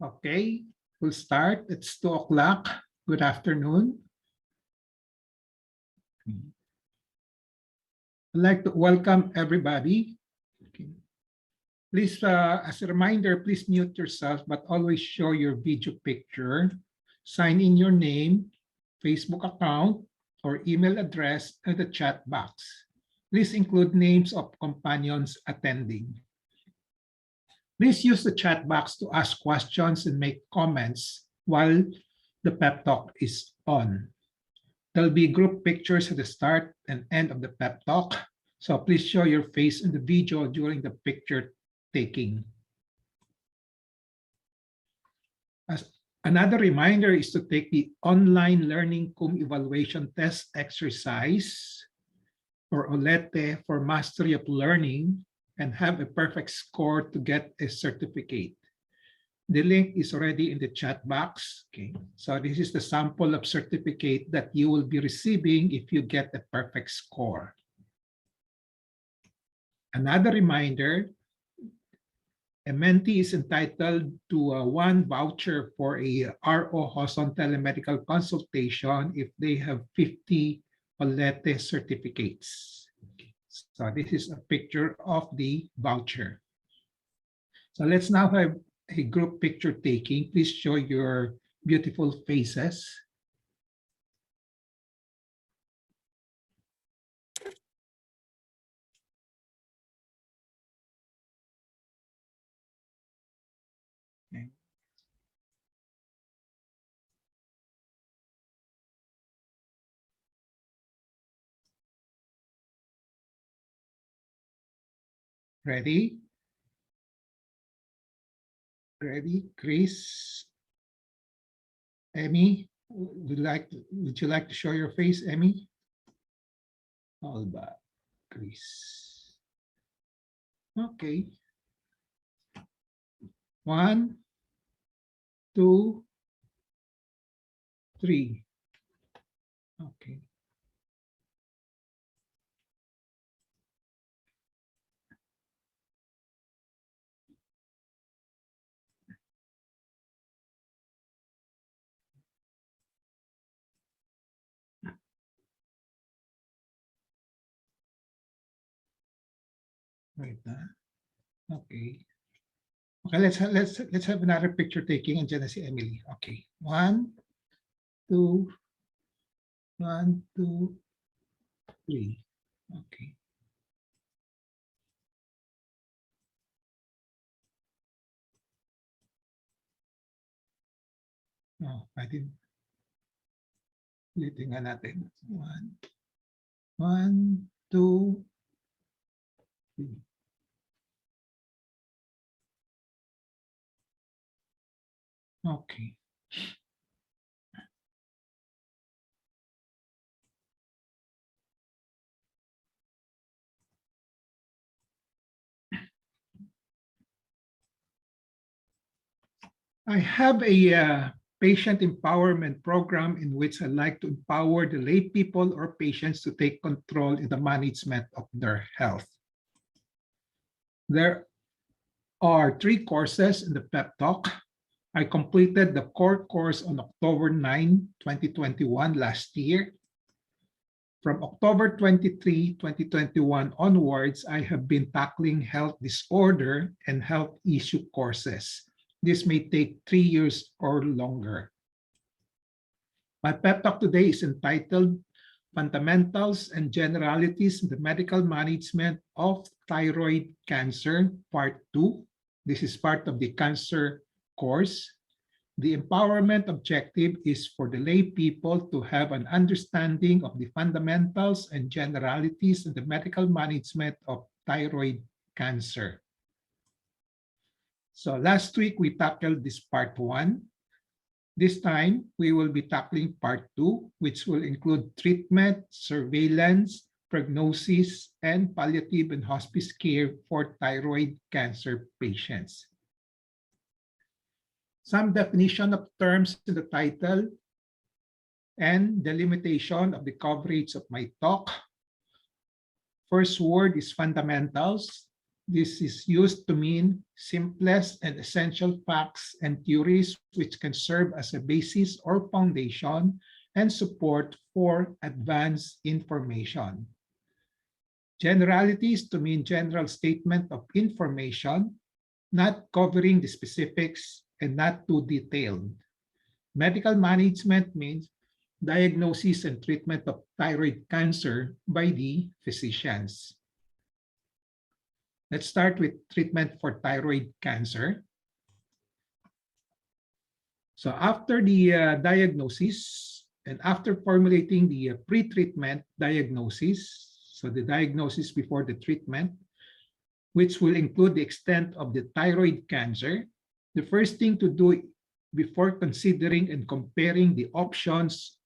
Okay, we'll start. It's 2 o'clock. Good afternoon. I'd like to welcome everybody. Okay. Please, as a reminder, please mute yourself, but always show your video picture. Sign in your name, Facebook account, or email address in the chat box. Please include names of companions attending. Please use the chat box to ask questions and make comments while the pep talk is on. There'll be group pictures at the start and end of the pep talk, so please show your face in the video during the picture taking. As another reminder is to take the online learning cum evaluation test exercise or OLETE for mastery of learning and have a perfect score to get a certificate. The link is already in the chat box. Okay, so this is the sample of certificate that you will be receiving if you get a perfect score. Another reminder, a mentee is entitled to one voucher for a ROJoson telemedical consultation if they have 50 OLETE certificates. So this is a picture of the voucher. So let's now have a group picture taking. Please show your beautiful faces. Okay. Ready? Ready, Chris? Emmy, would you like to show your face, Emmy? Alba, Chris. Okay. 1, 2, 3. Okay. Right now. Okay. Okay, let's have another picture taking and then I see Emily. Okay. 1, 2, 1, 2, 3. Okay. Oh, I didn't. Ulitin natin. 1, 1, 2, 3. Okay. I have a patient empowerment program in which I like to empower the lay people or patients to take control in the management of their health. There are 3 courses in the pep talk. I completed the core course on October 9, 2021 last year. From October 23, 2021 onwards, I have been tackling health disorder and health issue courses. This may take 3 years or longer. My pep talk today is entitled Fundamentals and Generalities in the Medical Management of Thyroid Cancer, Part 2. This is part of the cancer course. The empowerment objective is for the lay people to have an understanding of the fundamentals and generalities in the medical management of thyroid cancer. So last week we tackled this part 1. This time we will be tackling part 2, which will include treatment, surveillance, prognosis, and palliative and hospice care for thyroid cancer patients. Some definition of terms in the title and the limitation of the coverage of my talk. First word is fundamentals. This is used to mean simplest and essential facts and theories which can serve as a basis or foundation and support for advanced information. Generalities to mean general statement of information, not covering the specifics and not too detailed. Medical management means diagnosis and treatment of thyroid cancer by the physicians. Let's start with treatment for thyroid cancer. So after the diagnosis and after formulating the pre-treatment diagnosis, so the diagnosis before the treatment, which will include the extent of the thyroid cancer, the first thing to do before considering and comparing the options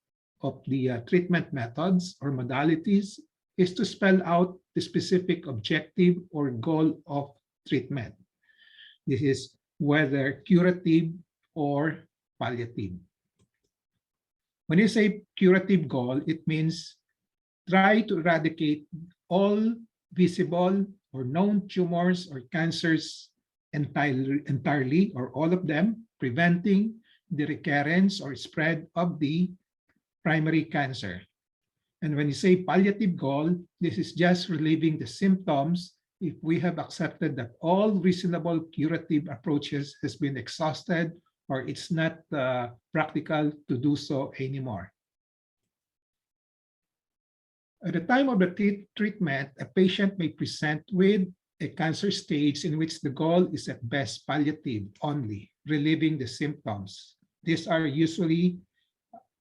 of the treatment methods or modalities is to spell out the specific objective or goal of treatment. This is whether curative or palliative. When you say curative goal, it means try to eradicate all visible or known tumors or cancers entirely or all of them, preventing the recurrence or spread of the primary cancer. And when you say palliative goal, this is just relieving the symptoms if we have accepted that all reasonable curative approaches has been exhausted or it's not practical to do so anymore. At the time of the treatment, a patient may present with a cancer stage in which the goal is at best palliative only, relieving the symptoms. These are usually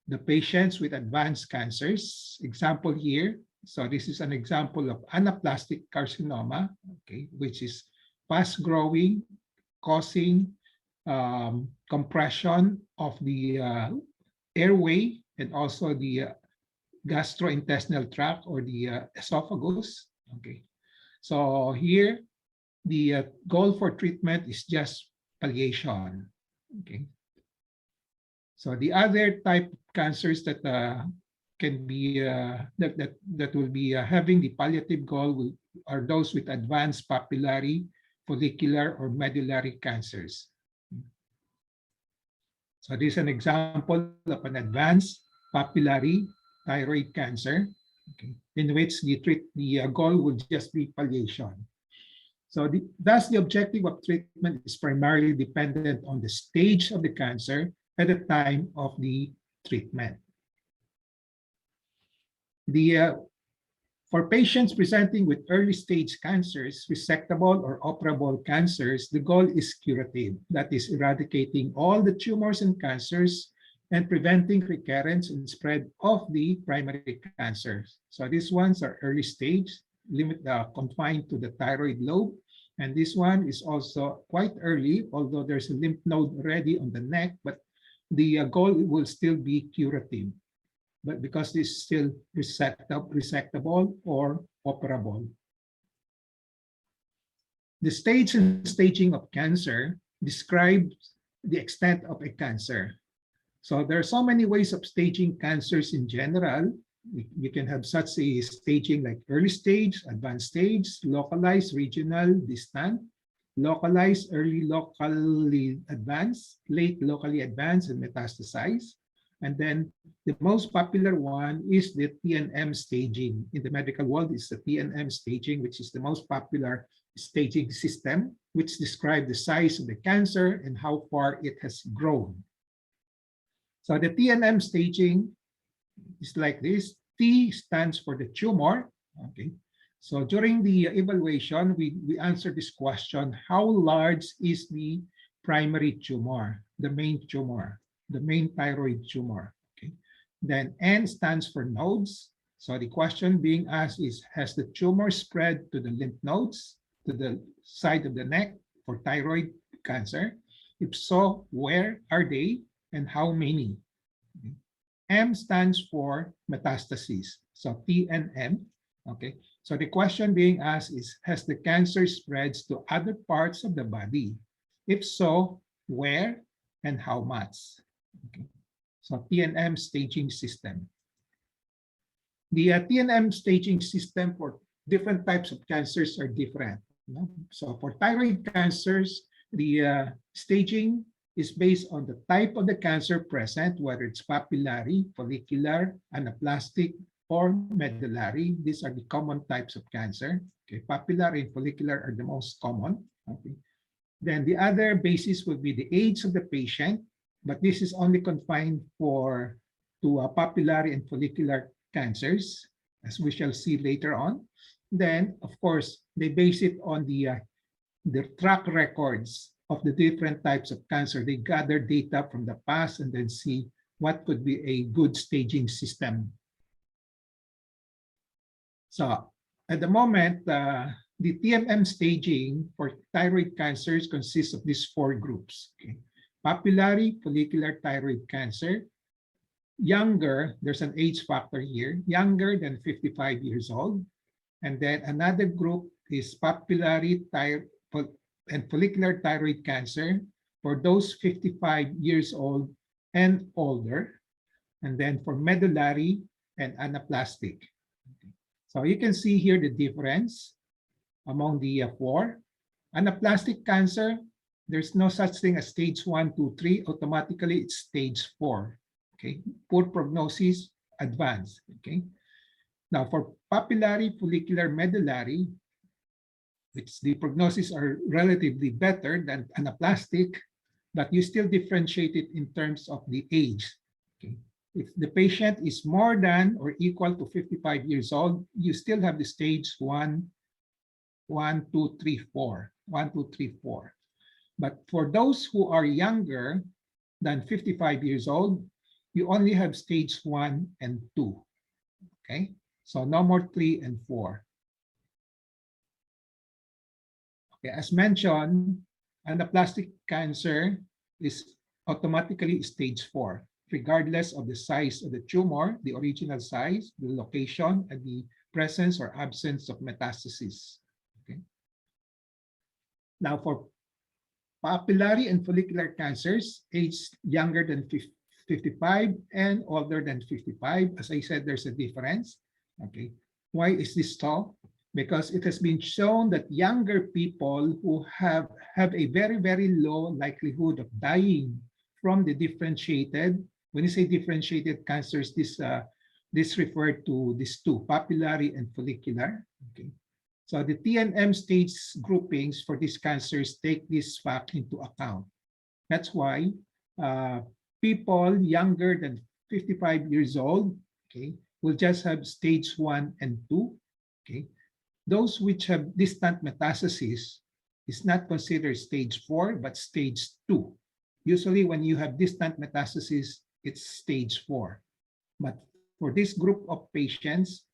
the patients with advanced cancers. Example here. So this is an example of anaplastic carcinoma, okay, which is fast-growing, causing compression of the airway and also the gastrointestinal tract or the esophagus. Okay, so here the goal for treatment is just palliation. Okay, so the other type of cancers that can be that will be having the palliative goal are those with advanced papillary, follicular, or medullary cancers. So this is an example of an advanced papillary thyroid cancer, okay, in which the goal would just be palliation. So thus the objective of treatment is primarily dependent on the stage of the cancer at the time of the treatment. For patients presenting with early stage cancers, resectable or operable cancers, the goal is curative, that is eradicating all the tumors and cancers and preventing recurrence and spread of the primary cancers. So these ones are early stage, confined to the thyroid lobe. And this one is also quite early, although there's a lymph node already on the neck, but the goal will still be curative, but because it's still resectable or operable. The stage and staging of cancer describes the extent of a cancer. So there are so many ways of staging cancers in general. We can have such a staging like early stage, advanced stage, localized, regional, distant, localized, early locally advanced, late locally advanced, and metastasized. And then the most popular one is the TNM staging. In the medical world, it's the TNM staging, which is the most popular staging system, which describes the size of the cancer and how far it has grown. So the TNM staging is like this. T stands for the tumor. Okay. So during the evaluation, we answer this question: how large is the primary tumor, the main thyroid tumor? Okay. Then N stands for nodes. So the question being asked is, has the tumor spread to the lymph nodes, to the side of the neck for thyroid cancer? If so, where are they and how many? Okay. M stands for metastases. So T and M. Okay. So the question being asked is, has the cancer spreads to other parts of the body? If so, where and how much? Okay. So TNM staging system. The TNM staging system for different types of cancers are different. No? So for thyroid cancers, the staging is based on the type of the cancer present, whether it's papillary, follicular, anaplastic, or medullary. These are the common types of cancer. Okay, papillary and follicular are the most common. Okay. Then the other basis would be the age of the patient, but this is only confined to papillary and follicular cancers, as we shall see later on. Then, of course, they base it on the track records of the different types of cancer. They gather data from the past and then see what could be a good staging system. So at the moment, the TMM staging for thyroid cancers consists of these 4 groups. Okay. Papillary follicular thyroid cancer, younger, there's an age factor here, younger than 55 years old. And then another group is papillary and follicular thyroid cancer for those 55 years old and older. And then for medullary and anaplastic. So you can see here the difference among the 4. Anaplastic cancer, there's no such thing as stage 1, 2, 3. Automatically, it's stage 4. Okay, poor prognosis, advanced. Okay. Now for papillary, follicular, medullary, which the prognosis are relatively better than anaplastic, but you still differentiate it in terms of the age. Okay. If the patient is more than or equal to 55 years old, you still have the stage 1, 1, 2, 3, 4. 1, 2, 3, 4. But for those who are younger than 55 years old, you only have stage 1 and 2. Okay, so no more 3 and 4. Okay, as mentioned, anaplastic cancer is automatically stage 4, regardless of the size of the tumor, the original size, the location, and the presence or absence of metastasis. Okay. Now for papillary and follicular cancers, aged younger than 55 and older than 55, as I said, there's a difference. Okay, why is this so? Because it has been shown that younger people who have a very, very low likelihood of dying from the differentiated, when you say differentiated cancers, this referred to these 2, papillary and follicular. Okay. So the TNM stage groupings for these cancers take this fact into account. That's why people younger than 55 years old, okay, will just have stage 1 and 2. Okay. Those which have distant metastasis is not considered stage 4, but stage 2. Usually when you have distant metastasis, it's stage 4. But for this group of patients,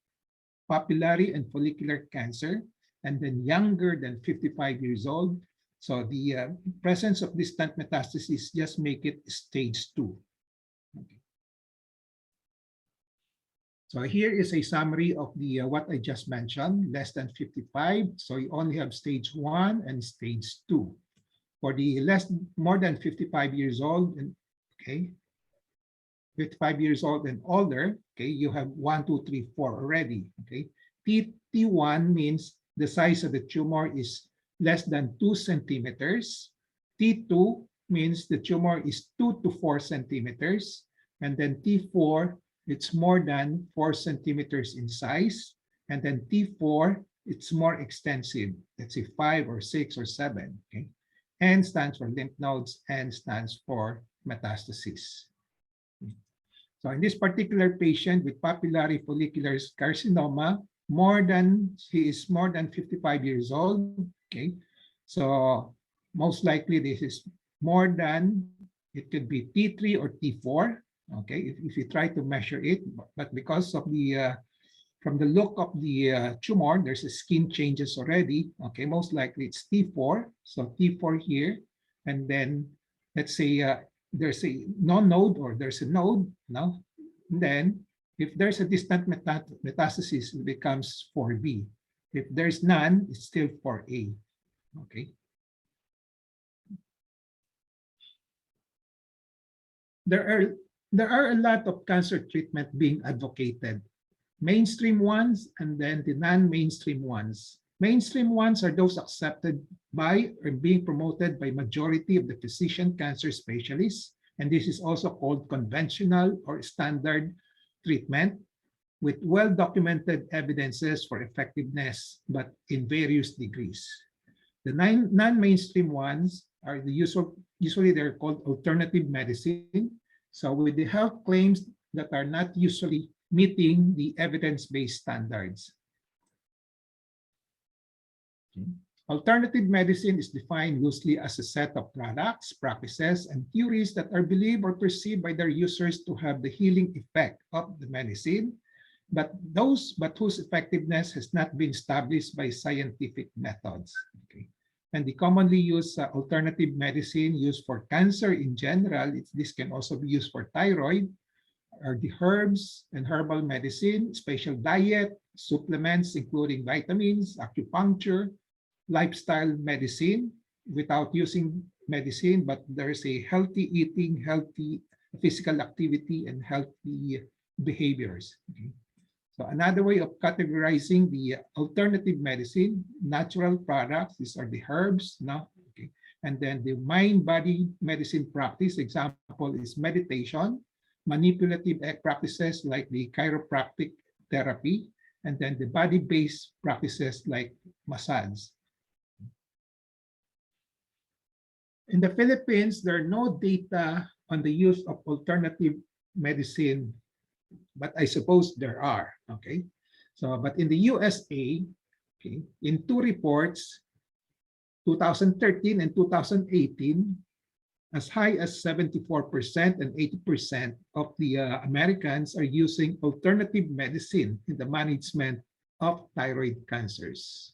papillary and follicular cancer, and then younger than 55 years old, so the presence of distant metastasis just make it stage 2. Okay. So here is a summary of the what I just mentioned, less than 55. So you only have stage 1 and stage 2. For the more than 55 years old, and okay, 55 years old and older, okay, you have 1, 2, 3, 4 already. Okay, T1 means the size of the tumor is less than 2 centimeters. T2 means the tumor is 2 to 4 centimeters, and then T4, it's more than 4 centimeters in size, and then T4, it's more extensive. Let's say 5 or 6 or 7. Okay, N stands for lymph nodes, N stands for metastasis. So in this particular patient with papillary follicular carcinoma, he is more than 55 years old. Okay, so most likely this is more than, it could be T3 or T4. Okay, if you try to measure it, but because of the from the look of the tumor, there's a skin changes already. Okay, most likely it's T4. So T4 here, and then let's say there's a non-node or there's a node. No, and then if there's a distant metastasis, it becomes 4B. If there's none, it's still 4A. Okay. There are a lot of cancer treatment being advocated, mainstream ones and then the non-mainstream ones. Mainstream ones are those accepted by or being promoted by majority of the physician cancer specialists, and this is also called conventional or standard treatment with well-documented evidences for effectiveness, but in various degrees. The non-mainstream ones are usually they're called alternative medicine. So with the health claims that are not usually meeting the evidence-based standards. Alternative medicine is defined loosely as a set of products, practices, and theories that are believed or perceived by their users to have the healing effect of the medicine, but whose effectiveness has not been established by scientific methods. Okay. And the commonly used alternative medicine used for cancer in general, this can also be used for thyroid, are the herbs and herbal medicine, special diet, supplements including vitamins, acupuncture, lifestyle medicine without using medicine, but there's a healthy eating, healthy physical activity, and healthy behaviors. Okay. So another way of categorizing the alternative medicine, natural products, these are the herbs, no? Okay. And then the mind-body medicine practice, example is meditation, manipulative practices like the chiropractic therapy, and then the body-based practices like massage. In the Philippines, there are no data on the use of alternative medicine, but I suppose there are, okay? So, but in the USA, okay, in two reports, 2013 and 2018, as high as 74% and 80% of the Americans are using alternative medicine in the management of thyroid cancers.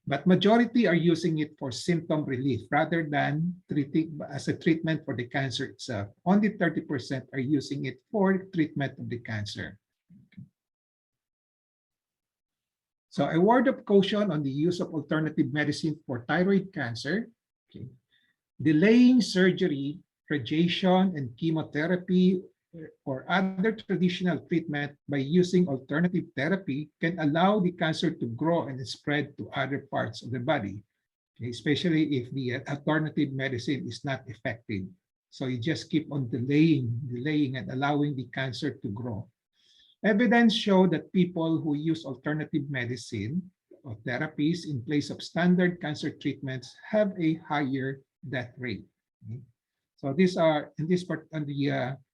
But majority are using it for symptom relief rather than treating as a treatment for the cancer itself. Only 30% are using it for treatment of the cancer. So a word of caution on the use of alternative medicine for thyroid cancer. Okay. Delaying surgery, radiation, and chemotherapy or other traditional treatment by using alternative therapy can allow the cancer to grow and spread to other parts of the body, okay, especially if the alternative medicine is not effective. So you just keep on delaying and allowing the cancer to grow. Evidence show that people who use alternative medicine or therapies in place of standard cancer treatments have a higher death rate. Okay. So these are in this part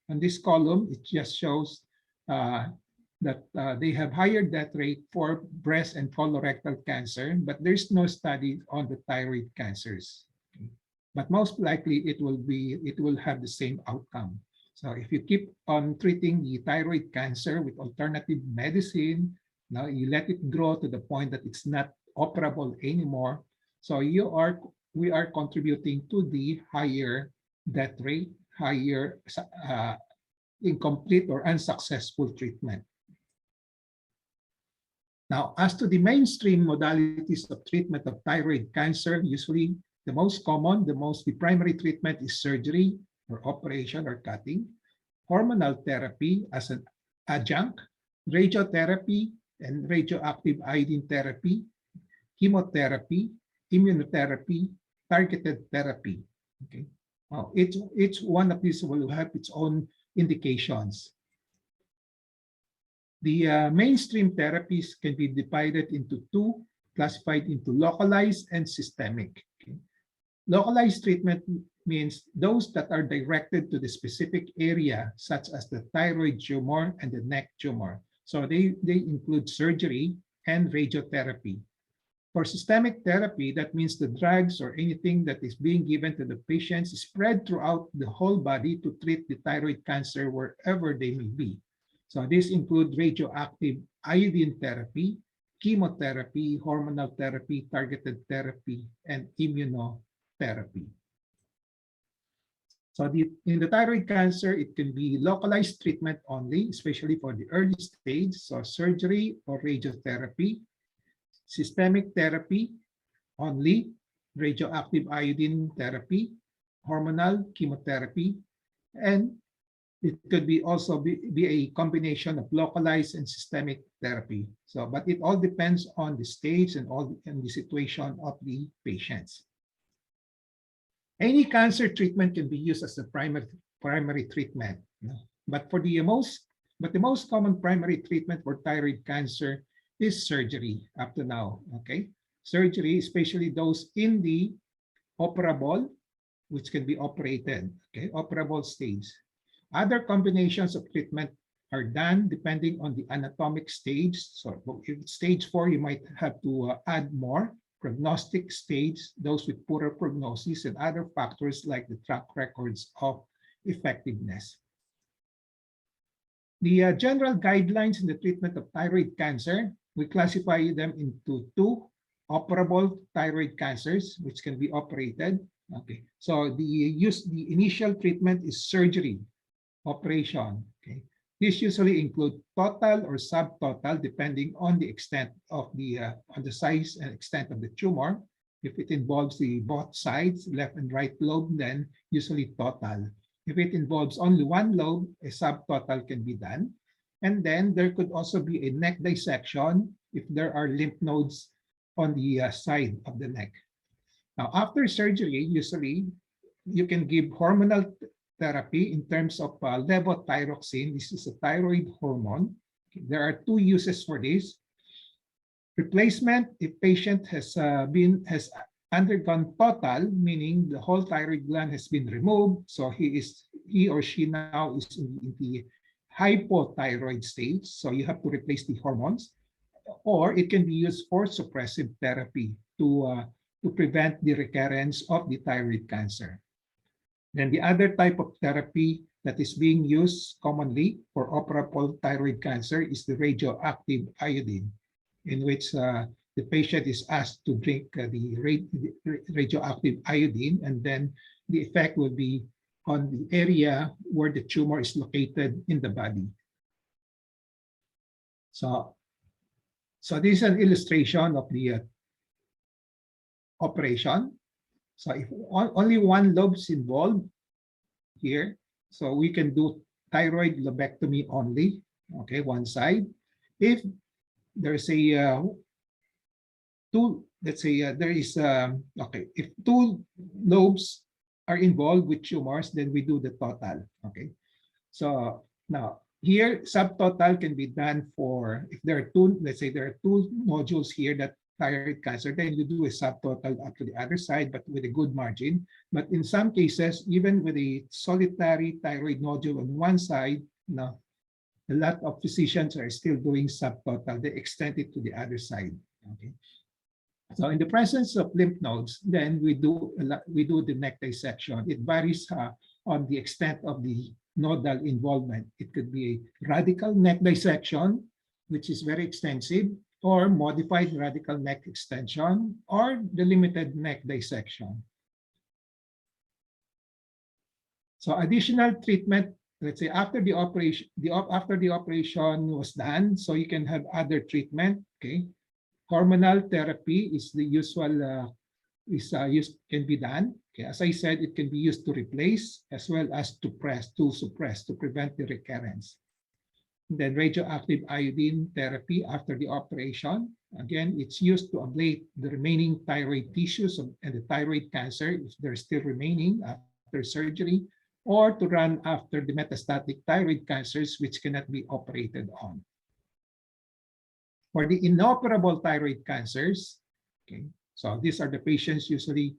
on this column, it just shows that they have higher death rate for breast and colorectal cancer, but there's no study on the thyroid cancers. Okay. But most likely it will have the same outcome. So if you keep on treating the thyroid cancer with alternative medicine, now you let it grow to the point that it's not operable anymore. So we are contributing to the higher death rate, higher incomplete or unsuccessful treatment. Now, as to the mainstream modalities of treatment of thyroid cancer, usually the most common, the primary treatment is surgery or operation or cutting, hormonal therapy as an adjunct, radiotherapy and radioactive iodine therapy, chemotherapy, immunotherapy, targeted therapy. Okay. Each one of these will have its own indications. The mainstream therapies can be divided into two, classified into localized and systemic. Okay. Localized treatment means those that are directed to the specific area, such as the thyroid tumor and the neck tumor. So they include surgery and radiotherapy. For systemic therapy, that means the drugs or anything that is being given to the patients is spread throughout the whole body to treat the thyroid cancer wherever they may be. So these include radioactive iodine therapy, chemotherapy, hormonal therapy, targeted therapy, and immunotherapy. So in the thyroid cancer, it can be localized treatment only, especially for the early stage, so surgery or radiotherapy. Systemic therapy only, radioactive iodine therapy, hormonal chemotherapy, and It could be also be a combination of localized and systemic therapy. So, but it all depends on the stage and the situation of the patients. Any cancer treatment can be used as the primary treatment. But the most common primary treatment for thyroid cancer is surgery up to now. Okay, surgery, especially those in the operable, which can be operated. Okay, operable stage. Other combinations of treatment are done depending on the anatomic stage. So if stage 4, you might have to add more. Prognostic stage, those with poorer prognosis, and other factors like the track records of effectiveness. The general guidelines in the treatment of thyroid cancer, we classify them into 2 operable thyroid cancers, which can be operated. Okay, so the initial treatment is surgery, operation. Okay, these usually include total or subtotal, depending on the extent of the size and extent of the tumor. If it involves both sides, left and right lobe, then usually total. If it involves only one lobe, a subtotal can be done. And then there could also be a neck dissection if there are lymph nodes on the side of the neck. Now, after surgery, usually you can give hormonal therapy in terms of levothyroxine. This is a thyroid hormone. There are 2 uses for this. Replacement, if patient has undergone total, meaning the whole thyroid gland has been removed, so he or she now is in the hypothyroid stage, so you have to replace the hormones. Or it can be used for suppressive therapy to prevent the recurrence of the thyroid cancer. Then the other type of therapy that is being used commonly for operable thyroid cancer is the radioactive iodine, in which the patient is asked to drink the radioactive iodine, and then the effect will be on the area where the tumor is located in the body. So this is an illustration of the operation. So if only one lobe is involved here, so we can do thyroid lobectomy only, okay, one side. If there's a let's say there is okay, if 2 lobes are involved with tumors, then we do the total. Okay, so now here subtotal can be done for if there are 2, let's say there are 2 nodules here that thyroid cancer, then you do a subtotal up to the other side, but with a good margin. But in some cases, even with a solitary thyroid nodule on one side, no, a lot of physicians are still doing subtotal. They extend it to the other side. Okay. So in the presence of lymph nodes, then we do the neck dissection. It varies on the extent of the nodal involvement. It could be a radical neck dissection, which is very extensive, or modified radical neck extension, or the limited neck dissection. So additional treatment, let's say after the operation, was done, so you can have other treatment. Okay, hormonal therapy is the usual can be done. Okay, as I said, it can be used to replace as well as to suppress to prevent the recurrence. Then radioactive iodine therapy after the operation. Again, it's used to ablate the remaining thyroid tissues and the thyroid cancer if they're still remaining after surgery, or to run after the metastatic thyroid cancers which cannot be operated on. For the inoperable thyroid cancers, okay, so these are the patients usually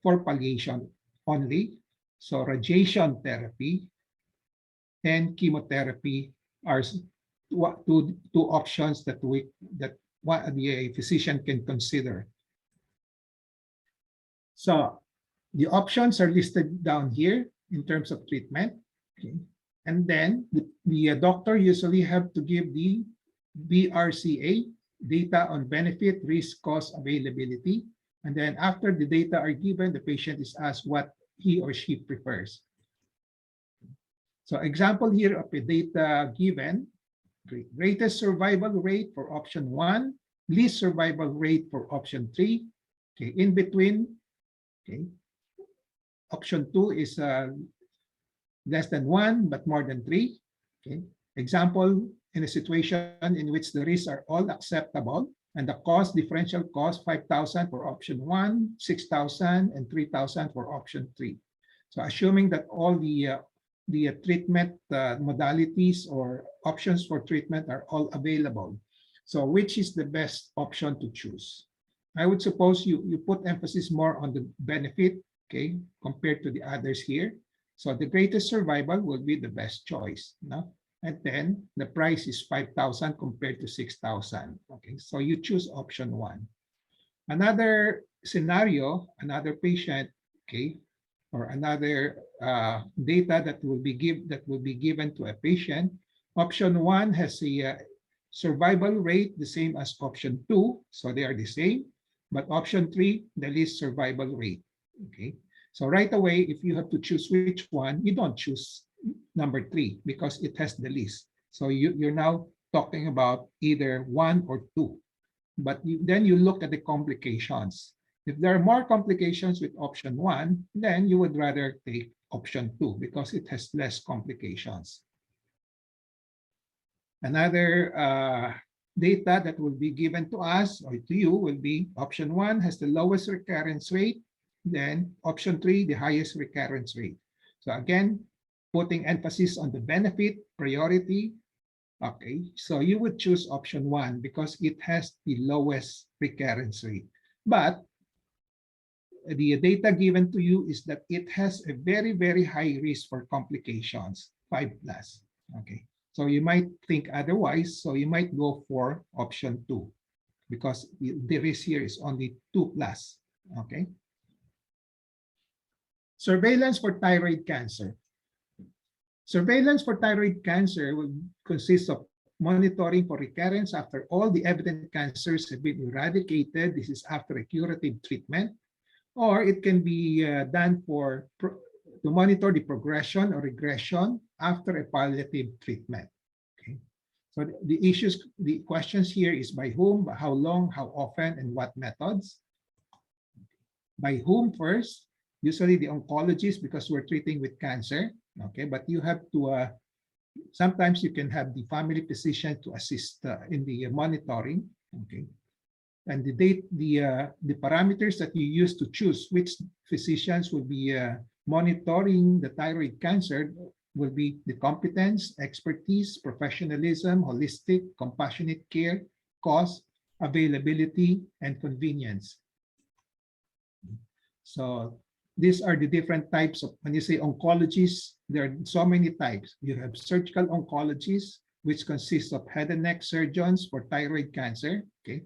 for palliation only. So radiation therapy and chemotherapy are 2 options that the physician can consider. So the options are listed down here in terms of treatment. Okay. And then the doctor usually have to give the BRCA, data on benefit, risk, cost, availability. And then after the data are given, the patient is asked what he or she prefers. So example here of a data given, greatest survival rate for option 1, least survival rate for option 3. Okay, in between, okay, option 2 is less than 1 but more than 3. Okay. Example, in a situation in which the risks are all acceptable and the cost differential cost 5,000 for option 1, 6,000, and 3,000 for option 3. So assuming that all the treatment modalities or options for treatment are all available. So which is the best option to choose? I would suppose you put emphasis more on the benefit, okay, compared to the others here. So the greatest survival will be the best choice. No? And then the price is 5,000 compared to 6,000. Okay, so you choose option 1. Another scenario, another patient, okay, or another data that will be given to a patient. Option 1 has a survival rate the same as option 2, so they are the same. But option 3, the least survival rate. Okay, so right away, if you have to choose which one, you don't choose number 3 because it has the least. So you're now talking about either 1 or 2. But then you look at the complications. If there are more complications with option 1, then you would rather take option 2 because it has less complications. Another data that will be given to us or to you will be option 1 has the lowest recurrence rate, then option 3, the highest recurrence rate. So again, putting emphasis on the benefit, priority. Okay, so you would choose option 1 because it has the lowest recurrence rate. But the data given to you is that it has a very, very high risk for complications, 5+. Okay, so you might think otherwise, so you might go for option 2 because the risk here is only 2+. Okay. Surveillance for thyroid cancer. Surveillance for thyroid cancer will consist of monitoring for recurrence after all the evident cancers have been eradicated. This is after a curative treatment. Or it can be done to monitor the progression or regression after a palliative treatment. Okay. So the questions here is by whom, how long, how often, and what methods. By whom first? Usually the oncologist because we're treating with cancer. Okay, but you have to, sometimes you can have the family physician to assist in the monitoring. Okay. And the parameters that you use to choose which physicians will be monitoring the thyroid cancer will be the competence, expertise, professionalism, holistic, compassionate care, cost, availability, and convenience. So these are the different types of, when you say oncologists, there are so many types. You have surgical oncologists, which consists of head and neck surgeons for thyroid cancer. Okay.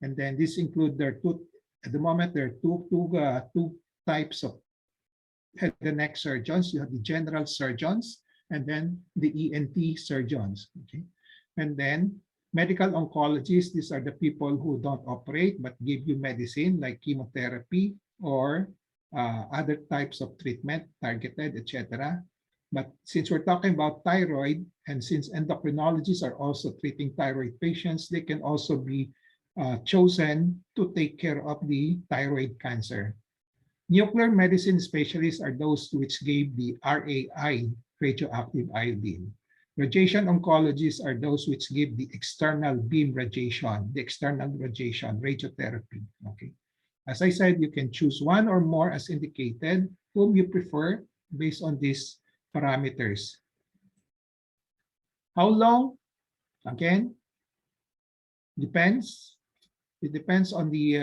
And then this include at the moment, there are two types of head and neck surgeons. You have the general surgeons and then the ENT surgeons. Okay. And then medical oncologists, these are the people who don't operate but give you medicine like chemotherapy or other types of treatment, targeted, etc. But since we're talking about thyroid, and since endocrinologists are also treating thyroid patients, they can also be chosen to take care of the thyroid cancer. Nuclear medicine specialists are those which gave the RAI, radioactive iodine. Radiation oncologists are those which give the external beam radiation, the external radiation, radiotherapy. Okay. As I said, you can choose one or more as indicated, whom you prefer based on these parameters. How long? Again, depends. It depends on the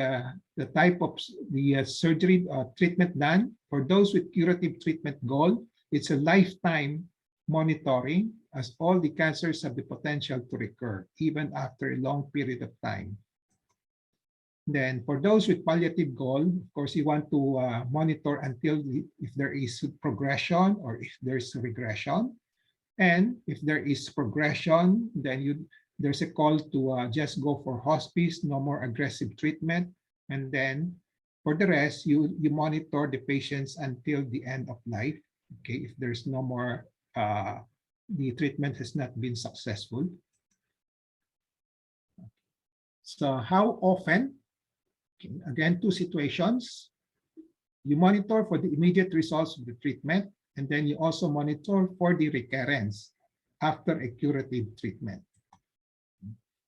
type of the surgery treatment done. For those with curative treatment goal, it's a lifetime monitoring, as all the cancers have the potential to recur even after a long period of time. Then for those with palliative goal, of course, you want to monitor until if there is progression or if there's regression. And if there is progression, then there's a call to just go for hospice, no more aggressive treatment. And then for the rest, you monitor the patients until the end of life. Okay, if there's no more, the treatment has not been successful. So how often? Okay, again, two situations. You monitor for the immediate results of the treatment. And then you also monitor for the recurrence after a curative treatment.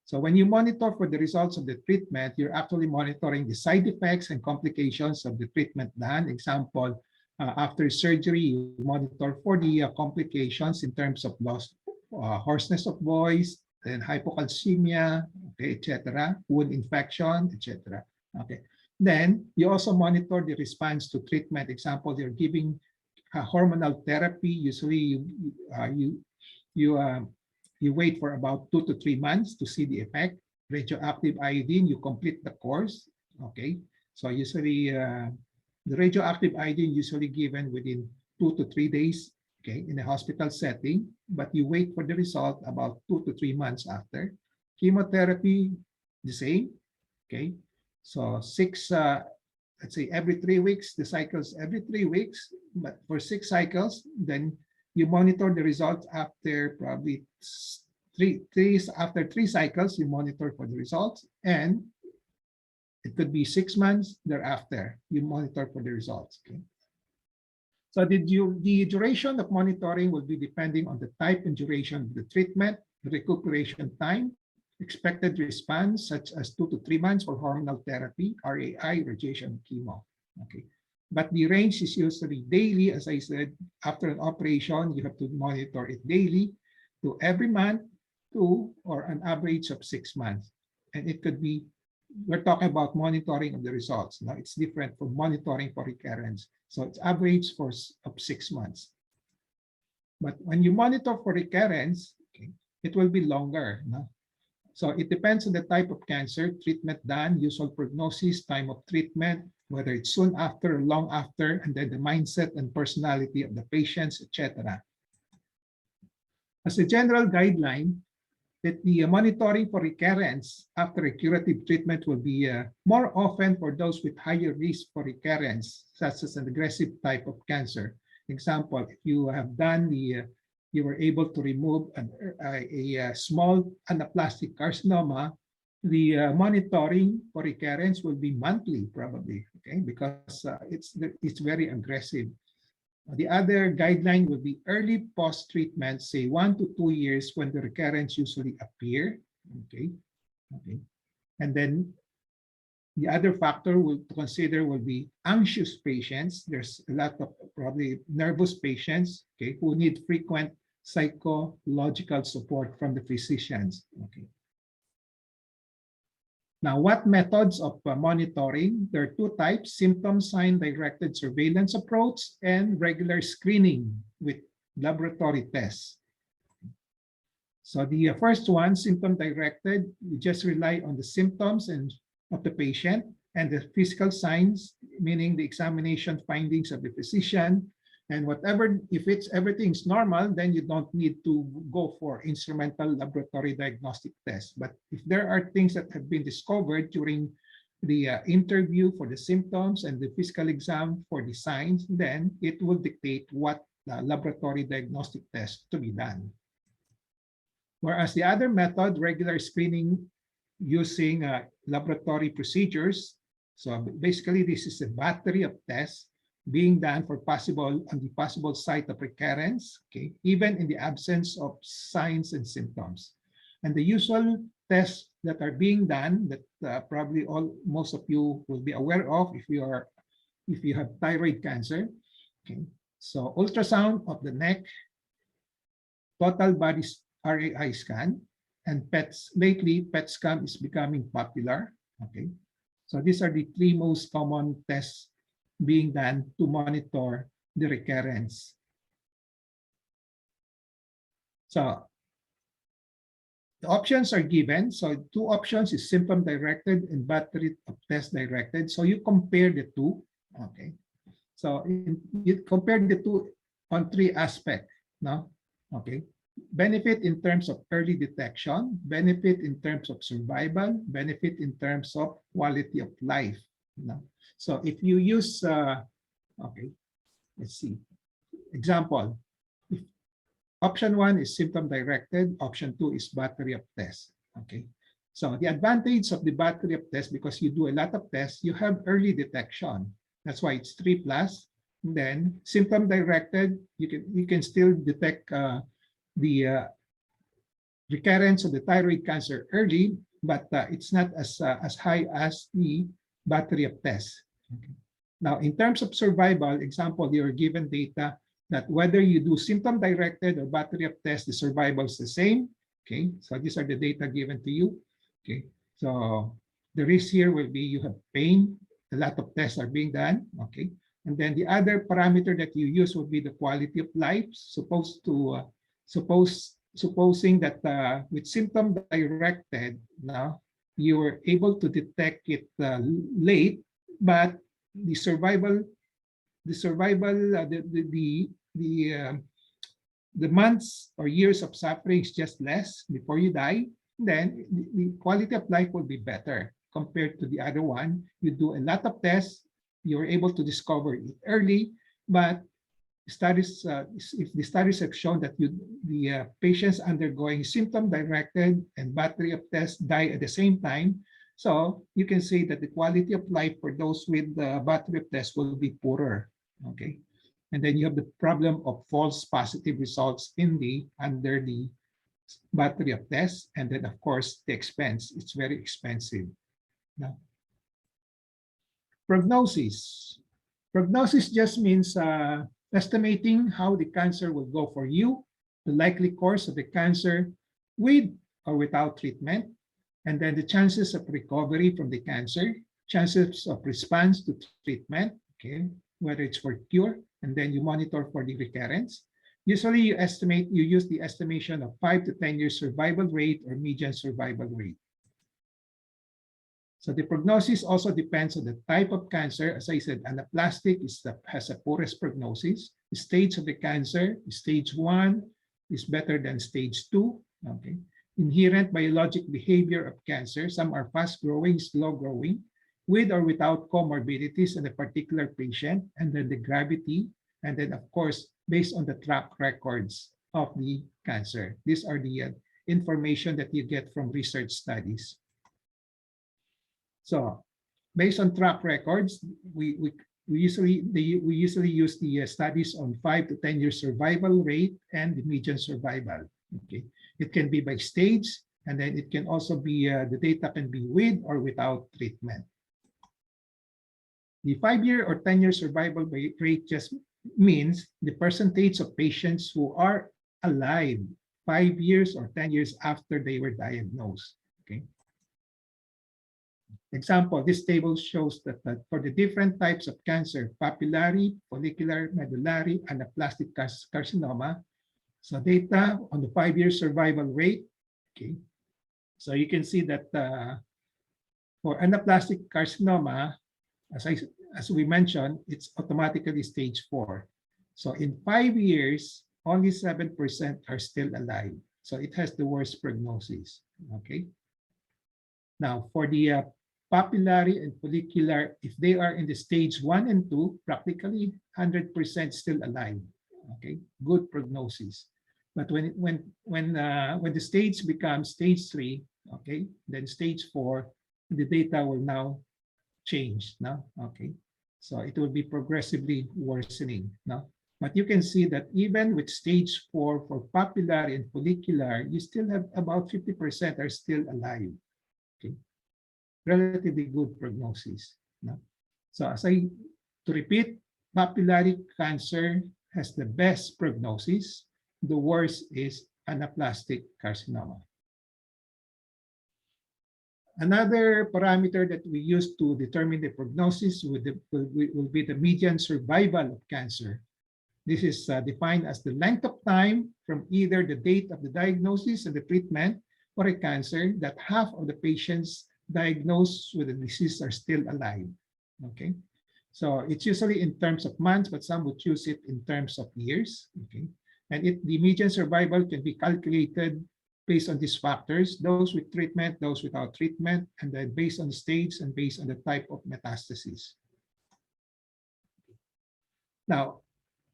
So when you monitor for the results of the treatment, you're actually monitoring the side effects and complications of the treatment done. Example, after surgery, you monitor for the complications in terms of loss, hoarseness of voice, then hypocalcemia, okay, etc., wound infection, etc. Okay. Then you also monitor the response to treatment. Example, you're giving hormonal therapy. Usually, you wait for about 2 to 3 months to see the effect. Radioactive iodine, you complete the course. Okay, so usually the radioactive iodine usually given within 2 to 3 days. Okay, in a hospital setting, but you wait for the result about 2 to 3 months after. Chemotherapy, the same. Okay, so let's say every 3 weeks, the cycles every 3 weeks, but for 6 cycles, then you monitor the results after probably after 3 cycles, you monitor for the results, and it could be 6 months thereafter, you monitor for the results. Okay. So the duration of monitoring will be depending on the type and duration of the treatment, the recuperation time, expected response, such as 2 to 3 months for hormonal therapy, RAI, radiation, chemo. Okay. But the range is usually daily. As I said, after an operation, you have to monitor it daily to every month to or an average of 6 months. And it could be, we're talking about monitoring of the results. Now it's different from monitoring for recurrence. So it's average of 6 months. But when you monitor for recurrence, okay, it will be longer. No? So it depends on the type of cancer, treatment done, usual prognosis, time of treatment, whether it's soon after or long after, and then the mindset and personality of the patients, etc. As a general guideline, that the monitoring for recurrence after a curative treatment will be more often for those with higher risk for recurrence, such as an aggressive type of cancer. Example, if you have done you were able to remove a small anaplastic carcinoma, the monitoring for recurrence will be monthly probably, okay, because it's very aggressive. The other guideline will be early post-treatment, say 1 to 2 years when the recurrence usually appear. Okay. And then the other factor to consider will be anxious patients. There's a lot of probably nervous patients, okay, who need frequent psychological support from the physicians. Okay. Now, what methods of monitoring? There are 2 types: symptom sign directed surveillance approach and regular screening with laboratory tests. So the first one, symptom directed, you just rely on the symptoms of the patient and the physical signs, meaning the examination findings of the physician. And whatever, if everything's normal, then you don't need to go for instrumental laboratory diagnostic tests. But if there are things that have been discovered during the interview for the symptoms and the physical exam for the signs, then it will dictate what laboratory diagnostic test to be done. Whereas the other method, regular screening using laboratory procedures. So basically, this is a battery of tests being done on the possible site of recurrence, okay, even in the absence of signs and symptoms. And the usual tests that are being done that probably most of you will be aware of if you have thyroid cancer. Okay, so ultrasound of the neck, total body RAI scan, and PETs. Lately, PET scan is becoming popular. Okay, so these are the 3 most common tests being done to monitor the recurrence. So the options are given. So 2 options is symptom directed and battery of test directed. So you compare the 2. Okay. So you compare the 2 on 3 aspects. No? Okay. Benefit in terms of early detection, benefit in terms of survival, benefit in terms of quality of life. No? So if you use, okay, let's see. Example, if option 1 is symptom directed, option 2 is battery of tests. Okay, so the advantage of the battery of tests, because you do a lot of tests, you have early detection. That's why it's 3+. Then symptom directed, you can still detect the recurrence of the thyroid cancer early, but it's not as high as the battery of tests. Okay. Now, in terms of survival, example, you're given data that whether you do symptom directed or battery of tests, the survival is the same. Okay, so these are the data given to you. Okay, so the risk here will be you have pain, a lot of tests are being done. Okay, and then the other parameter that you use would be the quality of life. Supposing that with symptom directed, now you were able to detect it late, but the survival, the months or years of suffering is just less before you die, then the quality of life will be better compared to the other one. You do a lot of tests, you're able to discover it early, but studies, if the studies have shown that the patients undergoing symptom-directed and battery of tests die at the same time, so you can say that the quality of life for those with the battery of tests will be poorer. Okay, and then you have the problem of false positive results under the battery of tests, and then of course the expense. It's very expensive. Now, prognosis. Prognosis just means estimating how the cancer will go for you, the likely course of the cancer with or without treatment, and then the chances of recovery from the cancer, chances of response to treatment, okay, whether it's for cure, and then you monitor for the recurrence. Usually you use the estimation of 5 to 10 year survival rate or median survival rate. So the prognosis also depends on the type of cancer. As I said, anaplastic has the poorest prognosis. The stage of the cancer, stage 1 is better than stage 2. Okay. Inherent biologic behavior of cancer. Some are fast growing, slow growing, with or without comorbidities in a particular patient, and then the gravity, and then of course, based on the track records of the cancer. These are the information that you get from research studies. So based on track records, we usually use the studies on 5 to 10 year survival rate and the median survival. Okay, it can be by stage, and then it can also be the data can be with or without treatment. The 5-year or 10-year survival rate just means the percentage of patients who are alive 5 years or 10 years after they were diagnosed. Okay. Example, this table shows that for the different types of cancer, papillary, follicular, medullary, anaplastic carcinoma, so data on the 5-year survival rate. Okay, so you can see that for anaplastic carcinoma, as we mentioned, it's automatically stage 4. So in 5 years, only 7% are still alive. So it has the worst prognosis. Okay. Now for the papillary and follicular, if they are in the stage 1 and 2, practically 100% still alive. Okay, good prognosis. But when the stage becomes stage 3, okay, then stage 4, the data will now change. Now, okay, so it will be progressively worsening. Now, but you can see that even with stage 4 for papillary and follicular, you still have about 50% are still alive. Okay, relatively good prognosis. No? So to repeat, papillary cancer has the best prognosis. The worst is anaplastic carcinoma. Another parameter that we use to determine the prognosis will be the median survival of cancer. This is defined as the length of time from either the date of the diagnosis and the treatment for a cancer that half of the patients diagnosed with the disease are still alive. Okay, so it's usually in terms of months, but some would choose it in terms of years. Okay, and the median survival can be calculated based on these factors: those with treatment, those without treatment, and then based on the stage and based on the type of metastasis. Now,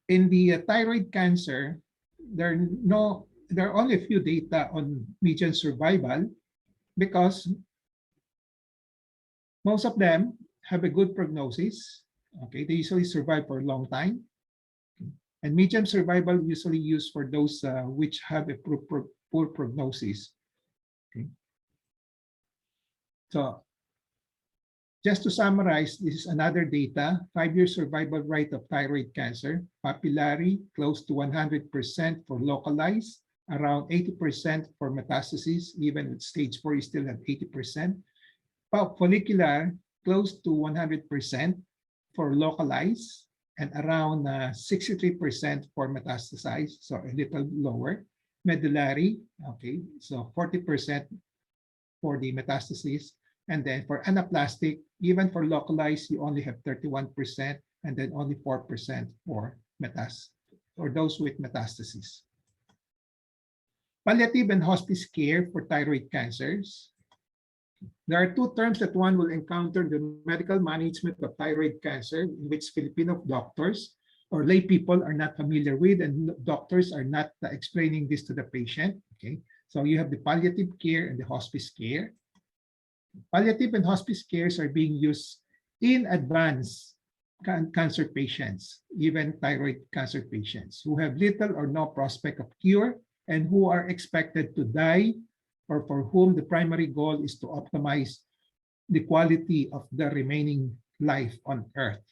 in the thyroid cancer, there are only a few data on median survival because most of them have a good prognosis. Okay, they usually survive for a long time. And medium survival usually used for those which have a poor prognosis. Okay. So just to summarize, this is another data, 5-year survival rate of thyroid cancer, papillary close to 100% for localized, around 80% for metastasis, even with stage 4 you still have 80%. Follicular close to 100% for localized, and around 63% for metastasized, so a little lower. Medullary, okay, so 40% for the metastasis. And then for anaplastic, even for localized, you only have 31%, and then only 4% for those with metastasis. Palliative and hospice care for thyroid cancers. There are two terms that one will encounter in the medical management of thyroid cancer, in which Filipino doctors or lay people are not familiar with, and doctors are not explaining this to the patient. Okay, so you have the palliative care and the hospice care. Palliative and hospice cares are being used in advanced cancer patients, even thyroid cancer patients who have little or no prospect of cure and who are expected to die, or for whom the primary goal is to optimize the quality of the remaining life on Earth.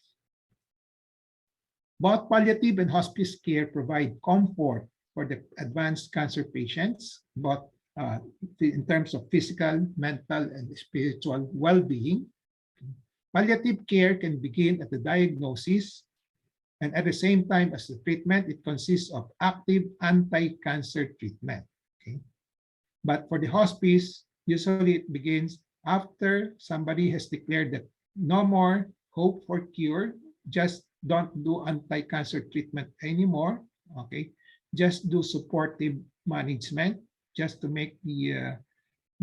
Both palliative and hospice care provide comfort for the advanced cancer patients, both in terms of physical, mental, and spiritual well-being. Palliative care can begin at the diagnosis, and at the same time as the treatment, it consists of active anti-cancer treatment. Okay? But for the hospice, usually it begins after somebody has declared that no more hope for cure, just don't do anti-cancer treatment anymore. Okay, just do supportive management, just to make the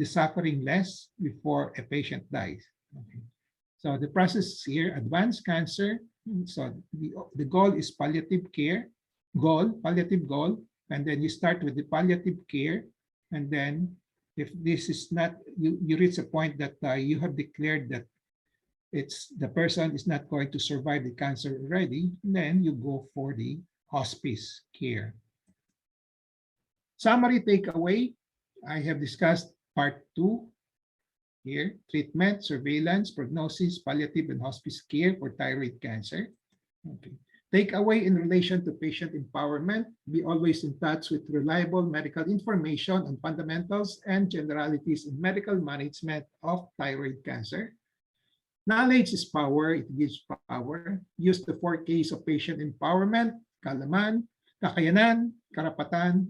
suffering less before a patient dies. Okay. So the process here, advanced cancer. So the goal is palliative care, palliative goal, and then you start with the palliative care, and then if this is not, you reach a point that you have declared that the person is not going to survive the cancer already, then you go for the hospice care. Summary takeaway, I have discussed part 2 here, treatment, surveillance, prognosis, palliative, and hospice care for thyroid cancer. Okay. Takeaway in relation to patient empowerment, be always in touch with reliable medical information on fundamentals and generalities in medical management of thyroid cancer. Knowledge is power, it gives power. Use the 4 Ks of patient empowerment, kaalaman, kakayanan, karapatan,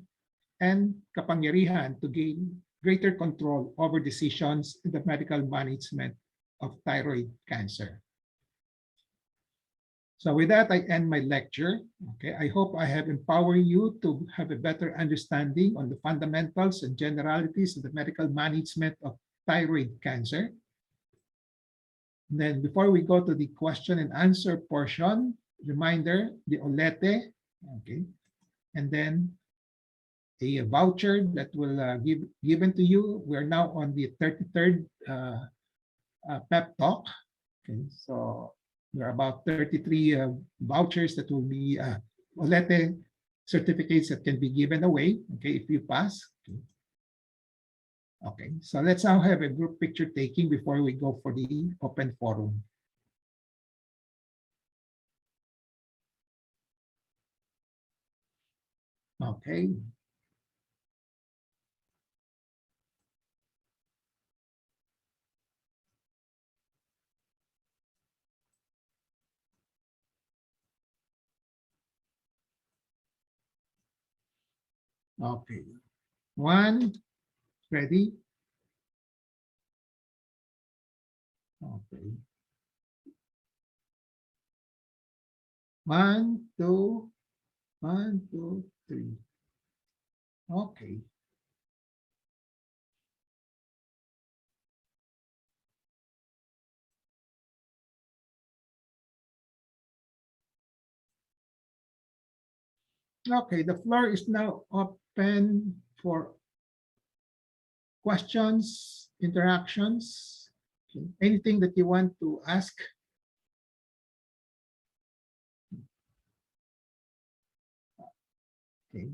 and kapangyarihan to gain greater control over decisions in the medical management of thyroid cancer. So with that, I end my lecture. Okay, I hope I have empowered you to have a better understanding on the fundamentals and generalities of the medical management of thyroid cancer. And then before we go to the question and answer portion, reminder, the OLETE, okay, and then a voucher that will given to you. We're now on the 33rd PEP talk. Okay, so there are about 33 vouchers that will be OLETE certificates that can be given away. Okay, if you pass. Okay. Okay, so let's now have a group picture taking before we go for the open forum. Okay. Okay. One, ready? Okay. 1, 2, 1, 2, 3. Okay. Okay, the floor is now open for questions, interactions, okay. Anything that you want to ask. Okay.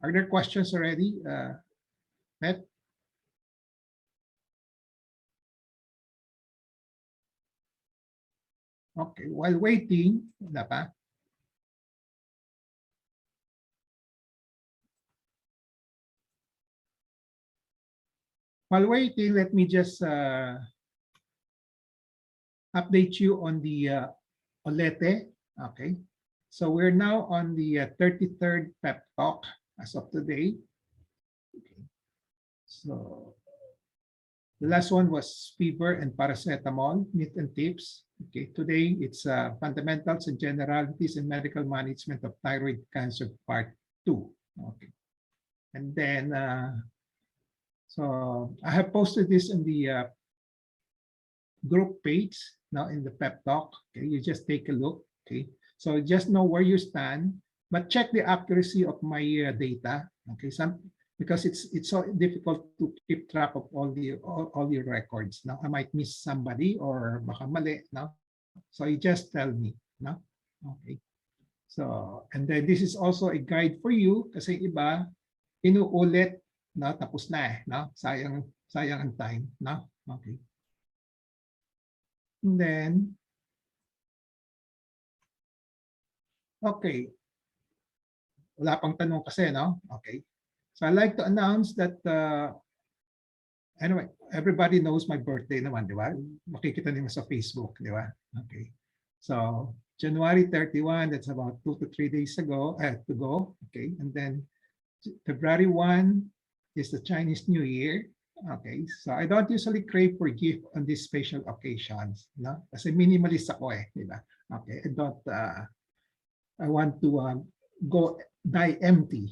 Are there questions already, Matt? Okay, while waiting, wala pa? While waiting, let me just update you on the Olete. Okay, so we're now on the 33rd pep talk as of today. Okay. So the last one was fever and paracetamol, myth and tips. Okay, today it's fundamentals and generalities in medical management of thyroid cancer part 2. Okay, and then so I have posted this in the group page now in the pep talk. Okay, you just take a look. Okay, so just know where you stand, but check the accuracy of my data. Okay, because it's so difficult to keep track of all your records. Now I might miss somebody or baka mali. No, so you just tell me. No, okay. So and then this is also a guide for you kasi iba inuulit. No, tapos na eh. No, sayang ang time. No, okay. And then, okay. Wala pang tanong kasi, no? Okay. So I'd like to announce that, anyway, everybody knows my birthday naman, di ba? Makikita niyo sa Facebook, di ba? Okay. So, January 31, that's about 2 to 3 days ago, to go. Okay. And then, February 1 is the Chinese New Year. Okay, so I don't usually crave for gift on these special occasions, no? Kasi minimalist ako eh, di ba? Okay, I want to go die empty.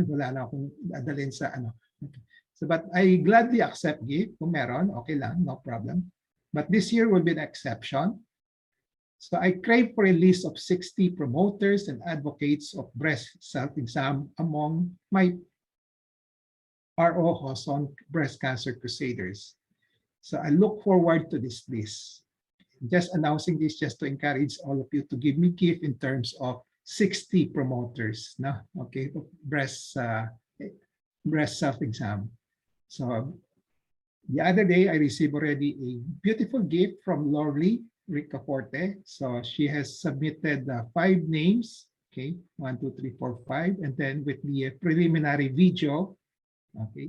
Wala na akong dadalhin sa ano. Okay. So, but I gladly accept gift kung meron, okay lang, no problem. But this year will be an exception. So I crave for a list of 60 promoters and advocates of breast self-exam among my ROJoson Breast Cancer Crusaders. So I look forward to this list. Just announcing this just to encourage all of you to give me gift in terms of 60 promoters, no? Okay, breast self-exam. So the other day I received already a beautiful gift from Lorly Ricaforte. So she has submitted 5 names. Okay, 1, 2, 3, 4, 5, and then with the preliminary video. Okay,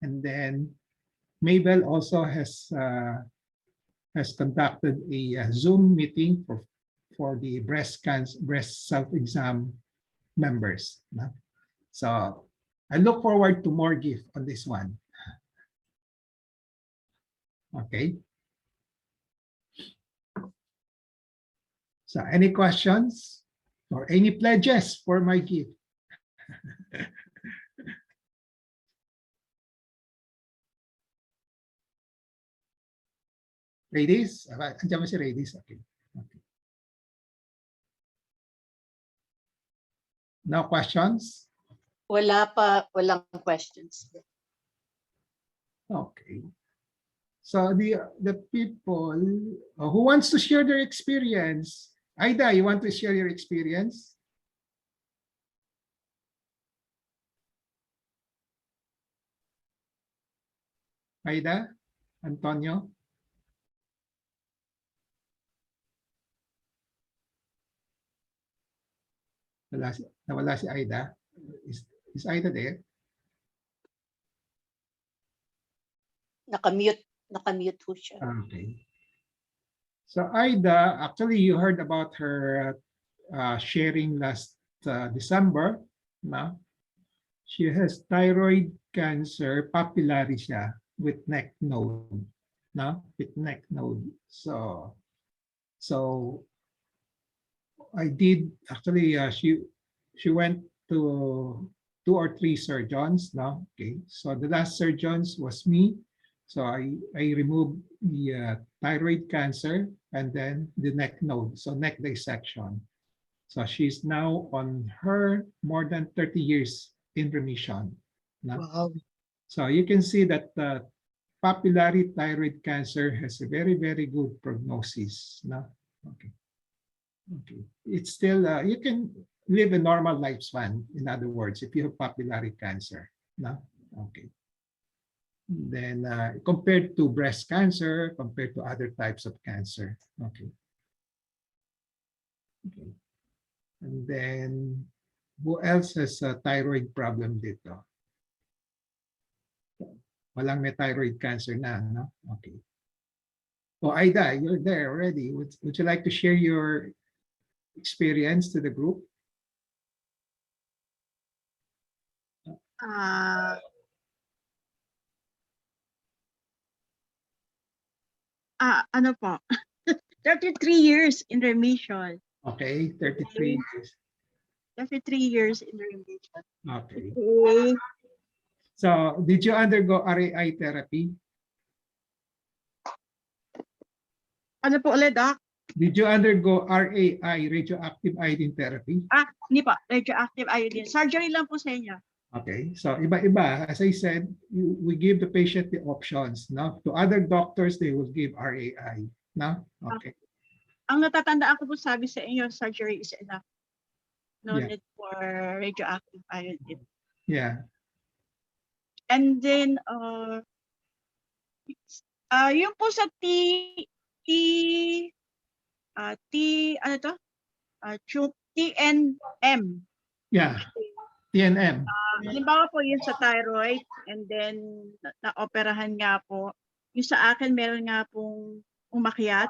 and then Mabel also has conducted a Zoom meeting for the breast self-exam members. No? So I look forward to more gift on this one. Okay. So any questions or any pledges for my gift? Ladies? Andiyan mo si ladies? Okay. Okay. No questions? Walang questions. Okay. So the people who wants to share their experience? Aida, you want to share your experience? Aida? Antonio? Nawala si Aida. Is Aida there? Nakamute ho siya. Okay. So Aida, actually you heard about her sharing last December. No? She has thyroid cancer, papillary siya with neck node. No? With neck node. So I did actually she went to 2 or 3 surgeons. No? Okay. So the last surgeons was me. So I removed the thyroid cancer and then the neck node. So neck dissection. So she's now on her more than 30 years in remission. No? Wow. So you can see that papillary thyroid cancer has a very, very good prognosis. No? Okay. Okay. It's still, you can live a normal lifespan. In other words, if you have papillary cancer, no? Okay. Then compared to breast cancer, compared to other types of cancer. Okay. Okay. And then who else has a thyroid problem dito? Walang may thyroid cancer na, no? Okay. Oh, Aida, you're there already. Would you like to share your experience to the group? Ano po? 33 years in remission. Okay, 33 years. 33 years in remission. Okay. Okay. So, did you undergo RAI therapy? Ano po ulit, Doc? Did you undergo RAI, radioactive iodine therapy? Hindi po. Radioactive iodine. Surgery lang po sa inyo. Okay, so iba-iba. As I said, we give the patient the options. No? To other doctors, they will give RAI. No? Okay. Ang natatandaan ko po sabi sa inyo, surgery is enough. No Yeah. need for radioactive iodine. Yeah. And then, yung po sa TNM. Yeah. TNM. Halimbawa po yun sa thyroid, and then na-operahan nga po. Yung sa akin, meron nga pong umakyat,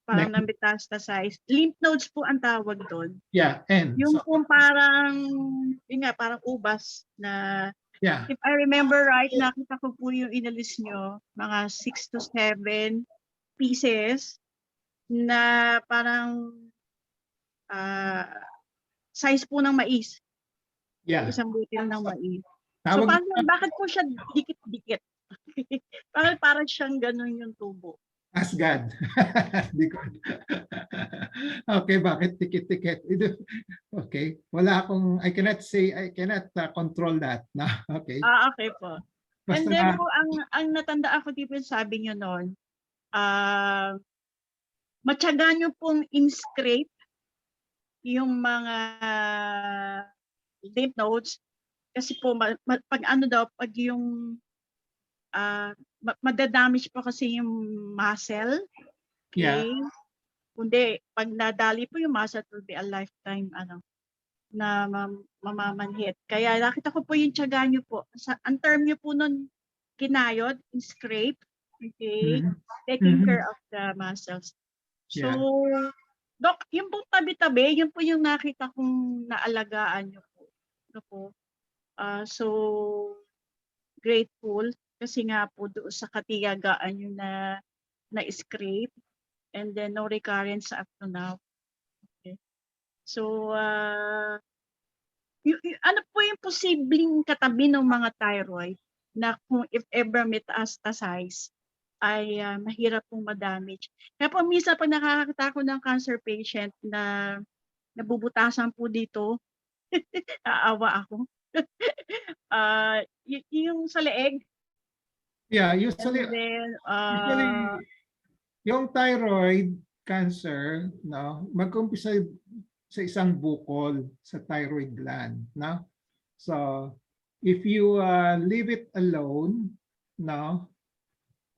parang na-metastasize. Lymph nodes po ang tawag doon. Yeah, N. Yung So, po parang, yun nga, parang ubas na, yeah. if I remember right, nakita ko po yung inalis nyo, mga 6 to 7 pieces na parang size po ng mais. Yeah. Isang butil ng mais. Tawag, So bakit po siya dikit-dikit? parang siyang ganun yung tubo. ask God. Okay, bakit tikit-tikit? Okay, wala akong, I cannot control that. No? Okay. Okay po. Basta And then po, ang natandaan ko dito sabi niyo noon, matyaga niyo pong in-scrape yung mga lymph nodes kasi po pag ano daw, pag yung madadamage po kasi yung muscle. Okay? Yeah. Kundi pag nadali po yung muscle, it will be a lifetime na mamamanhit. Kaya nakita ko po yung tiyaga nyo po. Ang term nyo po nun, kinayod, scrape, okay? Taking care of the muscles. So, Yeah. Doc, yung pong tabi-tabi, yun po yung nakita kong naalagaan nyo po. Ano po? So, grateful kasi nga po doon sa katiyagaan nyo na-scrape and then no recurrence up to now. Okay. So, ano po yung posibleng katabi ng mga thyroid na kung if ever metastasize ay mahirap pong madamage. Kaya po minsan pag nakakakita ko ng cancer patient na nabubutasan po dito, aawa ako. Yung sa leeg. Yeah, usually, And then, yung thyroid cancer, no, mag-umpisa sa isang bukol sa thyroid gland, no? So, if you leave it alone, no,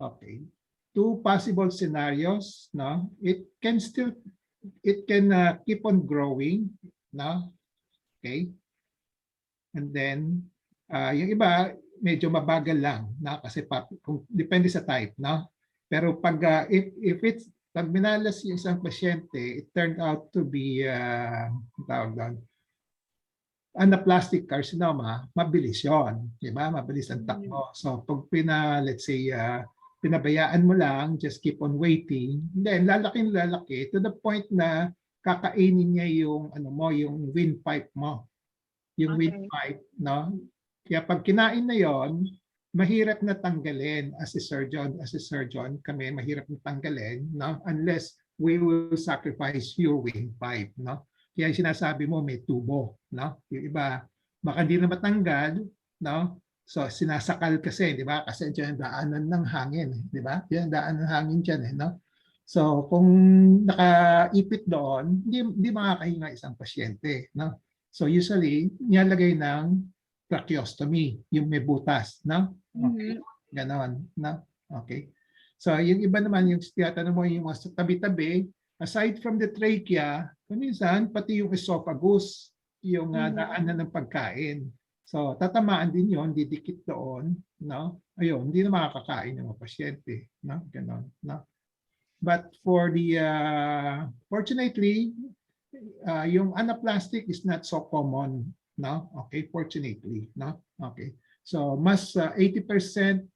okay, two possible scenarios, no, it can keep on growing, no, okay, and then yung iba medyo mabagal lang, na kasi kung depende sa type, no, pero pag if it's pag minalas yung isang pasyente, it turned out to be tawag doon, anaplastic carcinoma, mabilis yon, di ba? Mabilis ang takbo. So pag let's say pinabayaan mo lang, just keep on waiting, then lalaki to the point na kakainin niya yung yung windpipe mo. Yung windpipe, no? Kaya pag kinain na yon, mahirap na tanggalin as a surgeon kami mahirap na tanggalin, no? Unless we will sacrifice your windpipe, no? Kaya sinasabi mo may tubo, no? Yung iba baka di na matanggal, no? So sinasakal kasi, di ba? Kasi diyan daanan ng hangin, di ba? Diyan daanan ng hangin diyan, no? So kung nakaipit doon, hindi makakahinga isang pasyente. No? So usually, nilalagay ng tracheostomy, yung may butas. No? Okay. Ganon. No? Okay. So yung iba naman, yung tinatanong mo yung sa tabi-tabi, aside from the trachea, minsan pati yung esophagus, yung daanan ng pagkain. So tatamaan din yon, didikit doon. No? Ayun, hindi na makakakain ng mga pasyente. No? Ganon. No? But for the, fortunately, yung anaplastic is not so common. No? Okay, fortunately. No? Okay. So mas 80%,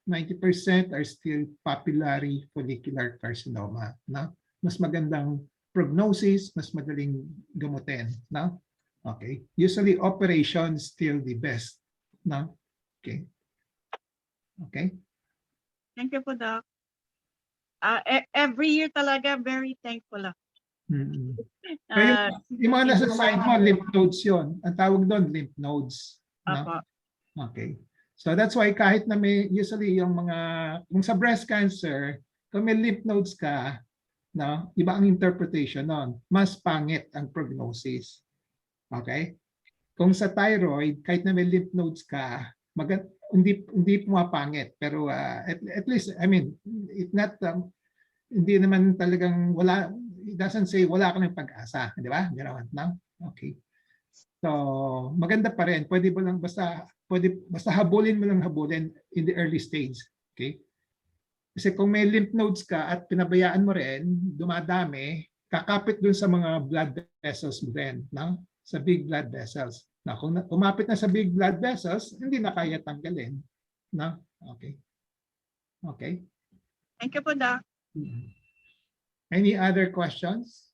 90% are still papillary follicular carcinoma. No? Mas magandang prognosis, mas madaling gamutin. No? Okay. Usually operation is still the best. No? Okay. Okay. Thank you po, Doc. Every year talaga, very thankful ako. So yung mga nasa side mo, lymph nodes yun. Ang tawag doon, lymph nodes. No? Apo. Okay. So that's why kahit na may usually yung mga, kung sa breast cancer, kung may lymph nodes ka, no, iba ang interpretation nun. Mas pangit ang prognosis. Okay? Kung sa thyroid, kahit na may lymph nodes ka, hindi pumapangit. Pero at least, I mean, it not, hindi naman talagang wala, it doesn't say wala ka ng pag-asa. Di ba? Ganoon, no? Okay. So, maganda pa rin. Pwede ba lang basta habulin mo lang habulin in the early stage. Okay? Kasi kung may lymph nodes ka at pinabayaan mo rin, dumadami, kakapit dun sa mga blood vessels mo rin, no? Sa big blood vessels. Na kung umapit na sa big blood vessels, hindi na kaya tanggalin. No? Okay. Okay. Thank you po, Doc. Any other questions?